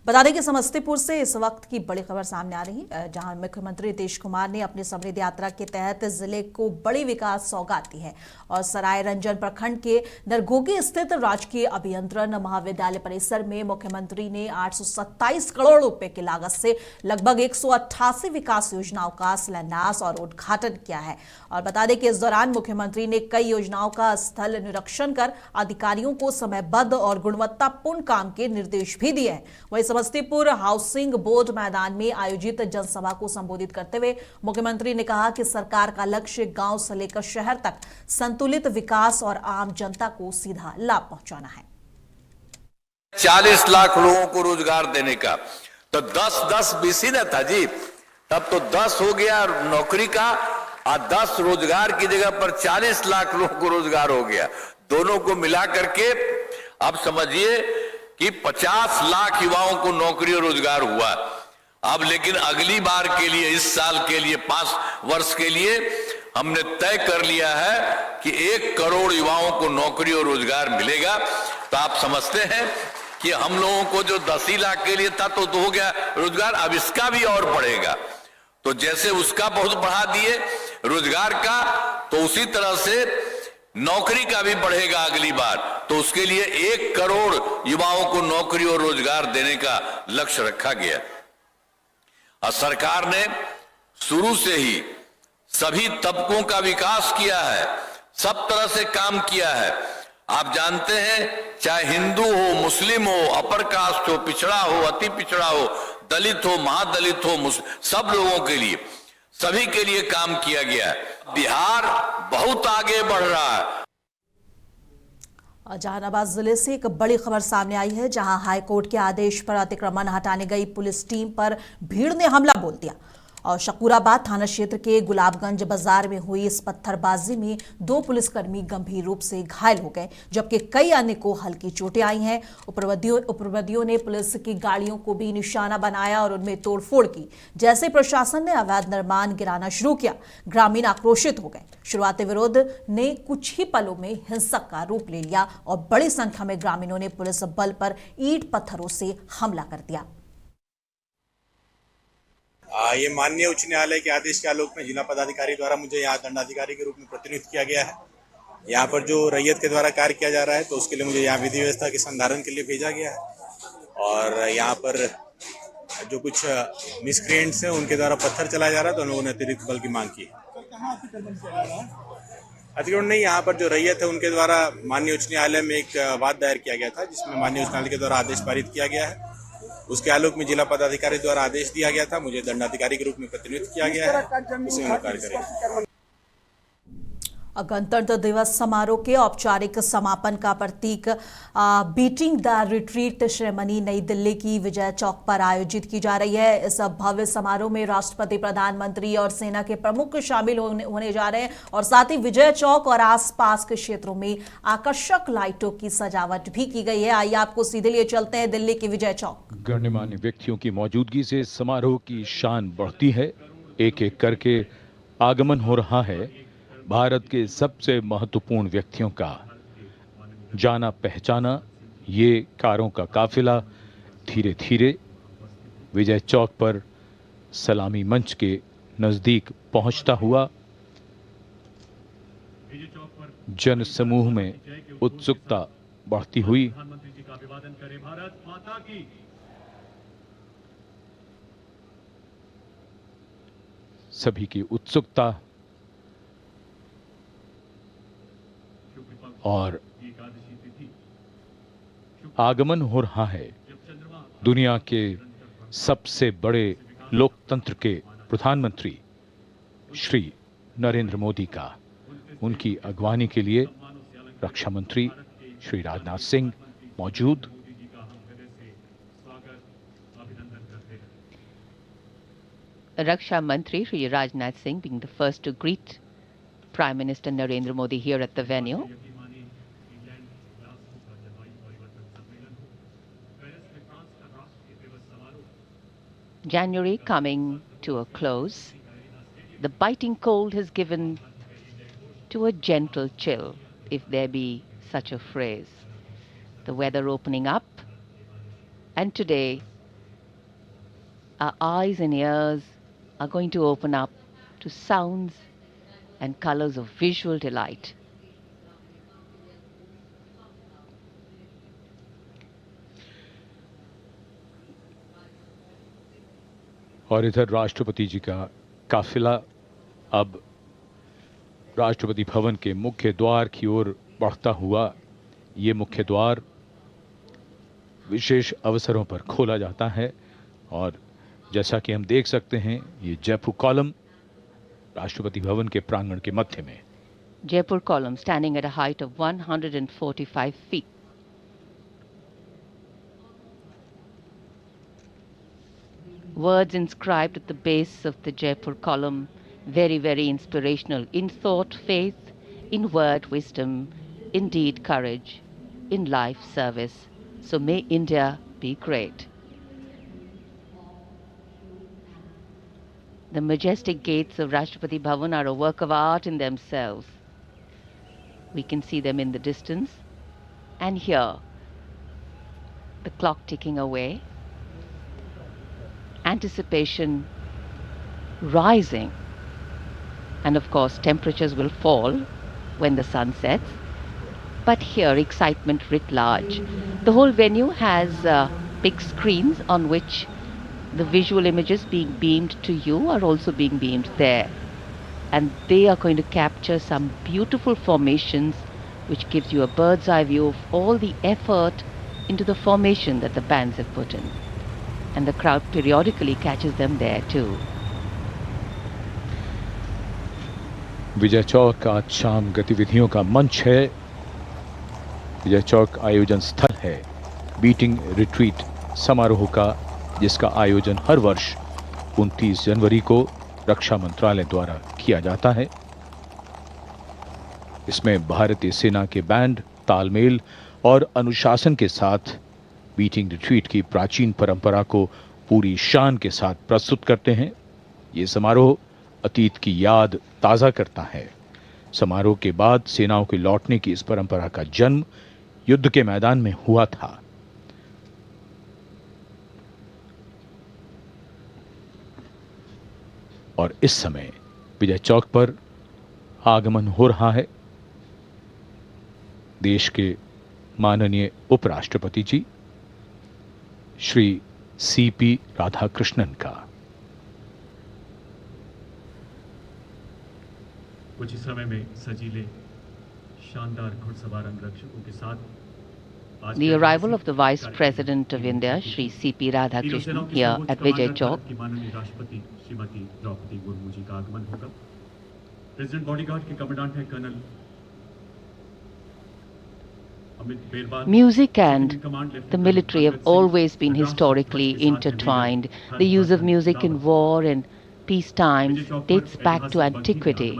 बता दें कि समस्तीपुर से इस वक्त की बड़ी खबर सामने आ रही है, जहां मुख्यमंत्री नीतीश कुमार ने अपनी समृद्धि यात्रा के तहत जिले को बड़ी विकास सौगात दी है और सराय रंजन प्रखंड के नरगोगी स्थित राजकीय अभियंत्रण महाविद्यालय परिसर में मुख्यमंत्री ने 827 करोड़ रुपए की लागत से लगभग 188 विकास योजनाओं का शिलान्यास और उद्घाटन किया है। और बता दें कि इस दौरान मुख्यमंत्री ने कई योजनाओं का स्थल निरीक्षण कर अधिकारियों को समयबद्ध और गुणवत्तापूर्ण काम के निर्देश भी दिए हैं। वहीं समस्तीपुर हाउसिंग बोर्ड मैदान में आयोजित जनसभा को संबोधित करते हुए मुख्यमंत्री ने कहा कि सरकार का लक्ष्य गांव से लेकर शहर तक संतुलित विकास और आम जनता को सीधा लाभ पहुंचाना है। 40 लाख लोगों को रोजगार देने का, तो 10-10 बीसी न था जी, तब तो 10 हो गया नौकरी का और 10 रोजगार की जगह पर 40 लाख लोगों को रोजगार हो गया। दोनों को मिला करके अब समझिए कि 50 लाख युवाओं को नौकरी और रोजगार हुआ। अब लेकिन अगली बार के लिए, इस साल के लिए, 5 वर्ष के लिए हमने तय कर लिया है कि 1 करोड़ युवाओं को नौकरी और रोजगार मिलेगा। तो आप समझते हैं कि हम लोगों को जो 10 ही लाख के लिए था तो हो गया रोजगार, अब इसका भी और बढ़ेगा। तो जैसे उसका बहुत बढ़ा दिए रोजगार का, तो उसी तरह से नौकरी का भी बढ़ेगा अगली बार। तो उसके लिए 1 करोड़ युवाओं को नौकरी और रोजगार देने का लक्ष्य रखा गया। और सरकार ने शुरू से ही सभी तबकों का विकास किया है, सब तरह से काम किया है। आप जानते हैं, चाहे हिंदू हो, मुस्लिम हो, अपर कास्ट हो, पिछड़ा हो, अति पिछड़ा हो, दलित हो, महादलित हो, सब लोगों के लिए, सभी के लिए काम किया गया है। बिहार बहुत आगे बढ़ रहा है। जहानाबाद जिले से एक बड़ी खबर सामने आई है, जहां हाईकोर्ट के आदेश पर अतिक्रमण हटाने गई पुलिस टीम पर भीड़ ने हमला बोल दिया। और शकुराबाद थाना क्षेत्र के गुलाबगंज बाजार में हुई इस पत्थरबाजी में 2 पुलिसकर्मी गंभीर रूप से घायल हो गए, जबकि कई अन्य को हल्की चोटें आई हैं। उग्रवादियों ने पुलिस की गाड़ियों को भी निशाना बनाया और उनमें तोड़फोड़ की। जैसे प्रशासन ने अवैध निर्माण गिराना शुरू किया, ग्रामीण आक्रोशित हो गए। शुरुआती विरोध ने कुछ ही पलों में हिंसक का रूप ले लिया और बड़ी संख्या में ग्रामीणों ने पुलिस बल पर ईंट पत्थरों से हमला कर दिया। ये माननीय उच्च न्यायालय के आदेश के आलोक में जिला पदाधिकारी द्वारा मुझे यहाँ दंडाधिकारी के रूप में प्रतिनियुक्त किया गया है। यहाँ पर जो रैयत के द्वारा कार्य किया जा रहा है, तो उसके लिए मुझे यहाँ विधि व्यवस्था के संधारण के लिए भेजा गया है। और यहाँ पर जो कुछ मिसक्रिएंट्स हैं, उनके द्वारा पत्थर चलाया जा रहा है, तो हम लोगों ने अतिरिक्त बल की मांग की। अतिक्रमण नहीं, यहाँ पर जो रैयत है उनके द्वारा माननीय उच्च न्यायालय में एक वाद दायर किया गया था, जिसमें माननीय उच्च न्यायालय के द्वारा आदेश पारित किया गया है। उसके आलोक में जिला पदाधिकारी द्वारा आदेश दिया गया था, मुझे दंडाधिकारी के रूप में प्रतिनियुक्त किया गया है, उसी में कार्य करेंगे। गणतंत्र दिवस समारोह के औपचारिक समापन का प्रतीक बीटिंग द रिट्रीट सेरेमनी नई दिल्ली की विजय चौक पर आयोजित की जा रही है। इस भव्य समारोह में राष्ट्रपति, प्रधानमंत्री और सेना के प्रमुख शामिल होने जा रहे हैं और साथ ही विजय चौक और आसपास के क्षेत्रों में आकर्षक लाइटों की सजावट भी की गई है। आइए आपको सीधे लिए चलते हैं दिल्ली के विजय चौक। गणमान्य व्यक्तियों की मौजूदगी से समारोह की शान बढ़ती है। एक एक करके आगमन हो रहा है भारत के सबसे महत्वपूर्ण व्यक्तियों का। जाना पहचाना ये कारों का काफिला धीरे धीरे विजय चौक पर सलामी मंच के नजदीक पहुंचता हुआ जन समूह में उत्सुकता बढ़ती हुई सभी की उत्सुकता और आगमन हो रहा है दुनिया के सबसे बड़े लोकतंत्र के प्रधानमंत्री श्री नरेंद्र मोदी का। उनकी अगवानी के लिए रक्षा मंत्री श्री राजनाथ सिंह मौजूद। Raksha Mantri Shri Rajnath Singh being the first to greet Prime Minister Narendra Modi here at the venue. January coming to a close, the biting cold has given to a gentle chill, if there be such a phrase. The weather opening up, and today our eyes and ears are going to open up to sounds and colors of visual delight. और इधर राष्ट्रपति जी का काफिला अब राष्ट्रपति भवन के मुख्य द्वार की ओर बढ़ता हुआ, ये मुख्य द्वार विशेष अवसरों पर खोला जाता है और जैसा कि हम देख सकते हैं, ये जयपुर कॉलम राष्ट्रपति भवन के प्रांगण के मध्य में। Jaipur column standing at a height of 145 feet. Words inscribed at the base of the Jaipur column, very, very inspirational. In thought, faith; in word, wisdom; in deed, courage; in life, service. So may India be great. The majestic gates of Rashtrapati Bhavan are a work of art in themselves. We can see them in the distance, and here, the clock ticking away, anticipation rising, and of course temperatures will fall when the sun sets, but here excitement writ large. The whole venue has big screens on which the visual images being beamed to you are also being beamed there, and they are going to capture some beautiful formations which gives you a bird's eye view of all the effort into the formation that the bands have put in, and the crowd periodically catches them there too. Vijay Chowk आज शाम गतिविधियों का मंच है। विजय चौक आयोजन स्थल है beating retreat समारोह का, जिसका आयोजन हर वर्ष 29 जनवरी को रक्षा मंत्रालय द्वारा किया जाता है। इसमें भारतीय सेना के बैंड तालमेल और अनुशासन के साथ बीटिंग रिट्रीट की प्राचीन परंपरा को पूरी शान के साथ प्रस्तुत करते हैं। ये समारोह अतीत की याद ताज़ा करता है। समारोह के बाद सेनाओं के लौटने की इस परंपरा का जन्म युद्ध के मैदान में हुआ था। और इस समय विजय चौक पर आगमन हो रहा है देश के माननीय उपराष्ट्रपति जी श्री सीपी राधाकृष्णन का। कुछ ही समय में सजीले शानदार घुड़सवार अंगरक्षकों के साथ The arrival of the Vice President of India, Shri C.P. Radhakrishnan, here at Vijay Chowk. माननीय राष्ट्रपति श्रीमती द्रौपदी मुर्मू जी का आगमन होगा। प्रेसिडेंट बॉडीगार्ड के कमांडेंट है colonel Amit Berwal. Music and the military have always been historically intertwined. The use of music in war and peace times dates back to antiquity.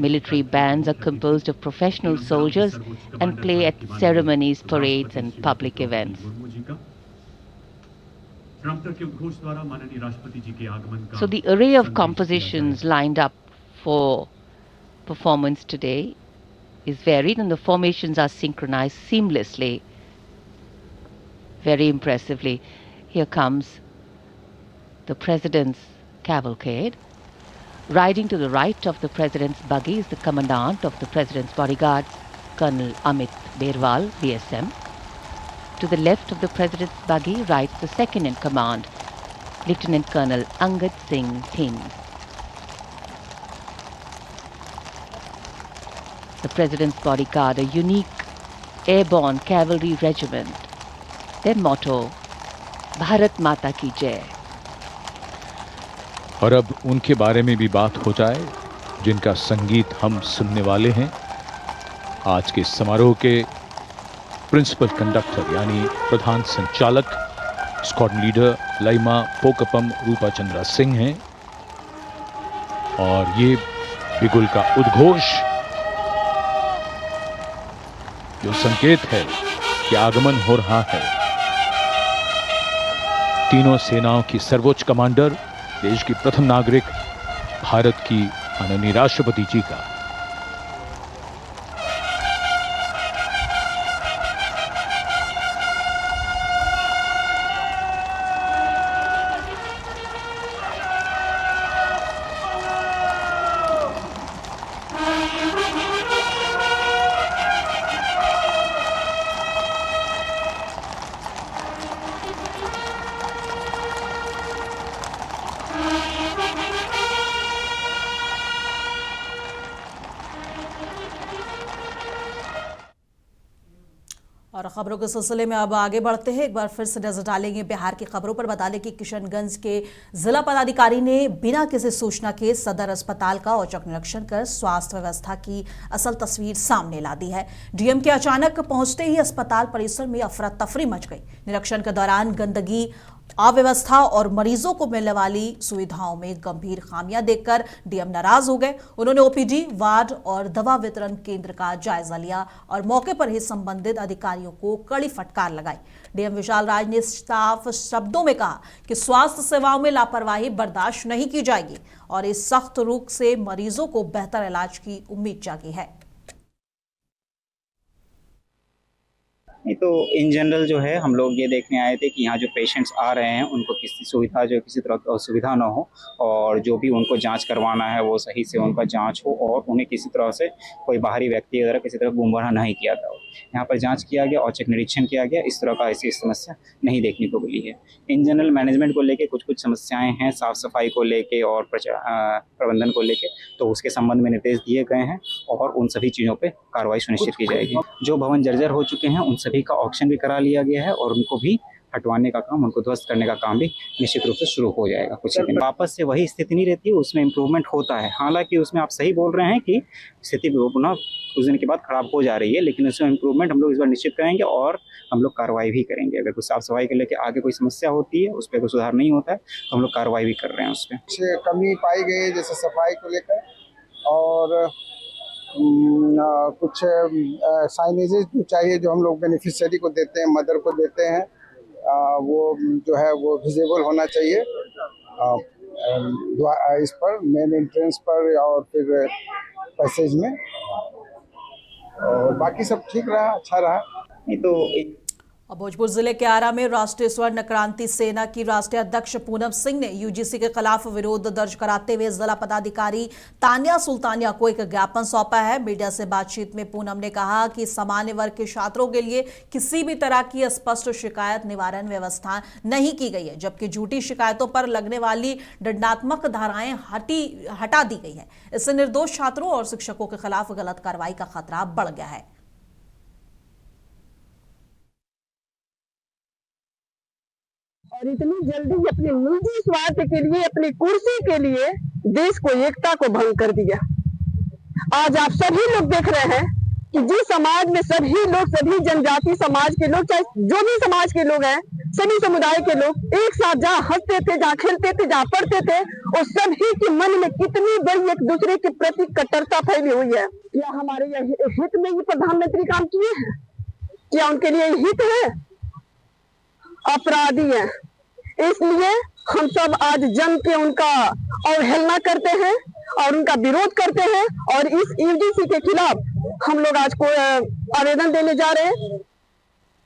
Military bands are composed of professional soldiers and play at ceremonies, parades and public events. So the array of compositions lined up for performance today is varied, and the formations are synchronized seamlessly, very impressively. Here comes the President's cavalcade. Riding to the right of the President's buggy is the Commandant of the President's bodyguards, Colonel Amit Berwal, BSM. To the left of the President's buggy rides the second in command, Lieutenant Colonel Angad Singh Thind. The President's bodyguard, a unique airborne cavalry regiment. Their motto, Bharat Mata Ki Jai. और अब उनके बारे में भी बात हो जाए जिनका संगीत हम सुनने वाले हैं। आज के समारोह के प्रिंसिपल कंडक्टर यानी प्रधान संचालक स्क्वाड्रन लीडर लैमा पोकपम रूपा चंद्रा सिंह हैं और ये बिगुल का उद्घोष जो संकेत है कि आगमन हो रहा है तीनों सेनाओं की सर्वोच्च कमांडर, देश की प्रथम नागरिक, भारत की माननीय राष्ट्रपति जी का। खबरों के सिलसिले में अब आगे बढ़ते हैं। एक बार फिर से नजर डालेंगे बिहार की खबरों पर। बता दें कि किशनगंज के जिला पदाधिकारी ने बिना किसी सूचना के सदर अस्पताल का औचक निरीक्षण कर स्वास्थ्य व्यवस्था की असल तस्वीर सामने ला दी है। डीएम के अचानक पहुंचते ही अस्पताल परिसर में अफरा तफरी मच गई। निरीक्षण के दौरान गंदगी, अव्यवस्था और मरीजों को मिलने वाली सुविधाओं में गंभीर खामियां देखकर डीएम नाराज हो गए। उन्होंने ओपीडी, वार्ड और दवा वितरण केंद्र का जायजा लिया और मौके पर ही संबंधित अधिकारियों को कड़ी फटकार लगाई। डीएम विशाल राज ने साफ शब्दों में कहा कि स्वास्थ्य सेवाओं में लापरवाही बर्दाश्त नहीं की जाएगी और इस सख्त रुख से मरीजों को बेहतर इलाज की उम्मीद जागी है। नहीं तो इन जनरल जो है हम लोग ये देखने आए थे कि यहाँ जो पेशेंट्स आ रहे हैं उनको किसी तरह की असुविधा ना हो और जो भी उनको जांच करवाना है वो सही से उनका जांच हो और उन्हें किसी तरह से कोई बाहरी व्यक्ति वगैरह किसी तरह गुमराह नहीं किया था। यहाँ पर जांच किया गया, औचक निरीक्षण किया गया, इस तरह का ऐसी समस्या नहीं देखने को मिली है। इन जनरल मैनेजमेंट को लेके कुछ समस्याएं हैं, साफ सफाई को लेके और प्रबंधन को लेके, तो उसके संबंध में निर्देश दिए गए हैं और उन सभी चीज़ों पर कार्रवाई सुनिश्चित की जाएगी। जो भवन जर्जर हो चुके हैं उन सभी का ऑक्शन भी करा लिया गया है और उनको भी हटवाने का काम, उनको ध्वस्त करने का काम भी निश्चित रूप से शुरू हो जाएगा। कुछ दिन वापस से वही स्थिति नहीं रहती है, उसमें इम्प्रूवमेंट होता है। हालांकि उसमें आप सही बोल रहे हैं कि स्थिति पुनः कुछ दिन के बाद खराब हो जा रही है, लेकिन उसमें इम्प्रूवमेंट हम लोग इस बार निश्चित करेंगे और हम लोग कार्रवाई भी करेंगे। अगर कुछ साफ सफाई के लेके आगे कोई समस्या होती है, उस पर कोई सुधार नहीं होता है, तो हम लोग कार्रवाई भी कर रहे हैं। उस पर कमी पाई गई है, जैसे सफाई को लेकर और कुछ साइनेजेस जो चाहिए, जो हम लोग बेनिफिशियरी को देते हैं, मदर को देते हैं, वो जो है वो विजिबल होना चाहिए इस पर, मेन एंट्रेंस पर और फिर पैसेज में। और बाकी सब ठीक रहा, अच्छा रहा। नहीं तो अब भोजपुर जिले के आरा में राष्ट्रीय स्वर्ण क्रांति सेना की राष्ट्रीय अध्यक्ष पूनम सिंह ने यूजीसी के खिलाफ विरोध दर्ज कराते हुए जिला पदाधिकारी तानिया सुल्तानिया को एक ज्ञापन सौंपा है। मीडिया से बातचीत में पूनम ने कहा कि सामान्य वर्ग के छात्रों के लिए किसी भी तरह की स्पष्ट शिकायत निवारण व्यवस्था नहीं की गई है, जबकि झूठी शिकायतों पर लगने वाली दंडात्मक धाराएं हटा दी गई है। इससे निर्दोष छात्रों और शिक्षकों के खिलाफ गलत कार्रवाई का खतरा बढ़ गया है। और इतनी जल्दी अपने निजी स्वार्थ के लिए, अपनी कुर्सी के लिए देश को एकता को भंग कर दिया। आज आप सभी लोग देख रहे हैं कि जिस समाज में सभी लोग, सभी जनजाति समाज के लोग, चाहे जो भी समाज के लोग हैं, सभी समुदाय के लोग एक साथ जहाँ हंसते थे, जहाँ खेलते थे, जहाँ पढ़ते थे, और सभी के मन में कितनी बड़ी एक दूसरे के प्रति कट्टरता फैली हुई है। क्या हमारे हित में ये प्रधानमंत्री काम किए हैं? क्या उनके लिए हित है? अपराधी है। इसलिए हम सब आज जम के उनका अवहेलना करते हैं और उनका विरोध करते हैं और इस यूजीसी के खिलाफ हम लोग आज को आवेदन देने जा रहे हैं।